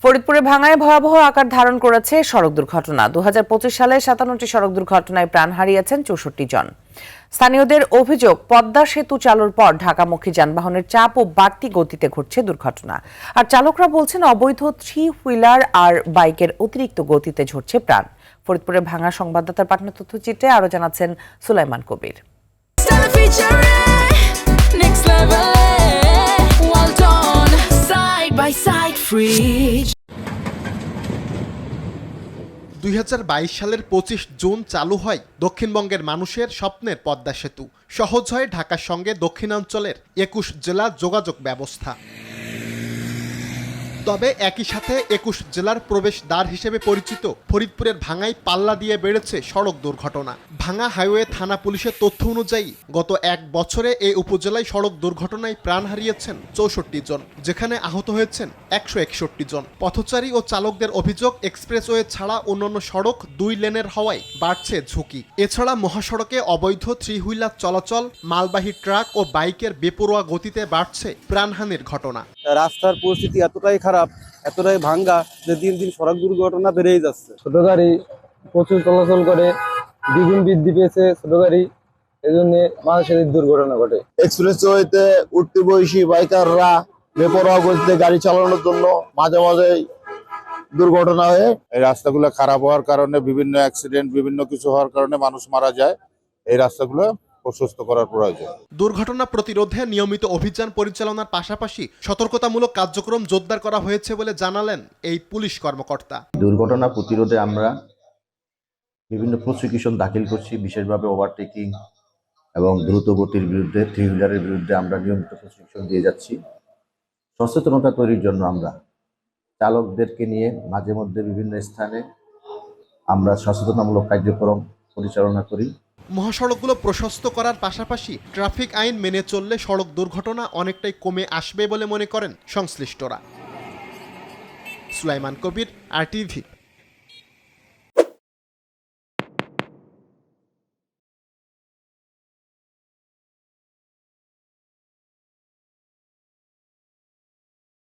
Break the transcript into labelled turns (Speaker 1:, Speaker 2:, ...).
Speaker 1: ফরিদপুরে ভাঙায় ভয়াবহ আকার ধারণ করেছে সড়ক দুর্ঘটনা। ২০২৫ সালে ৫৭টি সড়ক দুর্ঘটনায় প্রাণ হারিয়েছেন ৬৪ জন। স্থানীয়দের অভিযোগ, পদ্মা সেতু চালুর পর ঢাকামুখী যানবাহনের চাপ ও বাড়তি গতিতে ঘটছে দুর্ঘটনা। আর চালকরা বলছেন অবৈধ 3 হুইলার আর বাইকের অতিরিক্ত গতিতে ঝরছে প্রাণ। ফরিদপুরে ভাঙা সংবাদদাতার পাঠানো তথ্যচিত্রে আরো জানাচ্ছেন সুলাইমান কবির।
Speaker 2: Fridge
Speaker 3: ২০২২ সালের ২৫ জুন চালু হয় দক্ষিণবঙ্গের মানুষের স্বপ্নের পদ্মা সেতু। সহজ হয় ঢাকার সঙ্গে দক্ষিণাঞ্চলের ২১ জেলার যোগাযোগ ব্যবস্থা। তবে একই সাথে ২১ জেলার প্রবেশদ্বার হিসেবে পরিচিত ফরিদপুরের ভাঙায় পাল্লা দিয়ে বেড়েছে সড়ক দুর্ঘটনা। ভাঙা হাইওয়ে থানা পুলিশের তথ্য অনুযায়ী গত ১ বছরে এই উপজেলায় সড়ক দুর্ঘটনায় প্রাণ হারিয়েছেন ৬৪ জন, যেখানে আহত হয়েছেন ১৬১ জন। পথচারী ও চালকদের অভিযোগ, এক্সপ্রেসওয়ে ছাড়া অন্যান্য সড়ক ২ লেনের হওয়ায় বাড়ছে ঝুঁকি। এছাড়া মহাসড়কে অবৈধ 3 হুইলার চলাচল, মালবাহী ট্রাক ও বাইকের বেপরোয়া গতিতে বাড়ছে প্রাণহানির ঘটনা।
Speaker 4: রাস্তার পরিস্থিতি এতটাই খারাপ, এতটাই ভাঙ্গা যে দিন দিন সড়ক দুর্ঘটনা বেড়েই যাচ্ছে।
Speaker 5: ছোট গাড়ি প্রচুর চলাচল করে, দ্বিগুণ বৃদ্ধি পেয়েছে ছোট গাড়ি, এজন্য মানুষের দুর্ঘটনা ঘটে।
Speaker 6: এক্সপ্রেসওয়েতে উঠতি বয়সী বাইকাররা বেপরোয়া গতিতে গাড়ি চালানোর জন্য মাঝে মাঝে দুর্ঘটনা হয়ে
Speaker 7: এই রাস্তাগুলো খারাপ হওয়ার কারণে বিভিন্ন অ্যাক্সিডেন্ট, বিভিন্ন কিছু হওয়ার কারণে মানুষ মারা যায়। এই রাস্তাগুলো প্রশস্ত করার প্রয়োজন।
Speaker 3: দুর্ঘটনা প্রতিরোধে নিয়মিত অভিযান পরিচালনার পাশাপাশি সতর্কতামূলক কার্যক্রম জোরদার করা হয়েছে বলে জানালেন এই পুলিশ কর্মকর্তা।
Speaker 8: দুর্ঘটনা প্রতিরোধে আমরা বিভিন্ন প্রসিকিউশন দাখিল করছি, বিশেষভাবে ওভারটেকিং এবং দ্রুত গতির বিরুদ্ধে, 3 হুইলারের বিরুদ্ধে আমরা নিয়মিত প্রসিকিউশন দিয়ে যাচ্ছি। সচেতনতা তৈরির জন্য আমরা চালকদেরকে নিয়ে মাঝে মধ্যে বিভিন্ন স্থানে আমরা সচেতনামূলক কার্যক্রম পরিচালনা করি।
Speaker 3: মহাসড়কগুলো প্রশস্ত করার পাশাপাশি ট্রাফিক আইন মেনে চললে সড়ক দুর্ঘটনা অনেকটাই কমে আসবে বলে মনে করেন সংশ্লিষ্টরা। সুলাইমান কবির, RTV।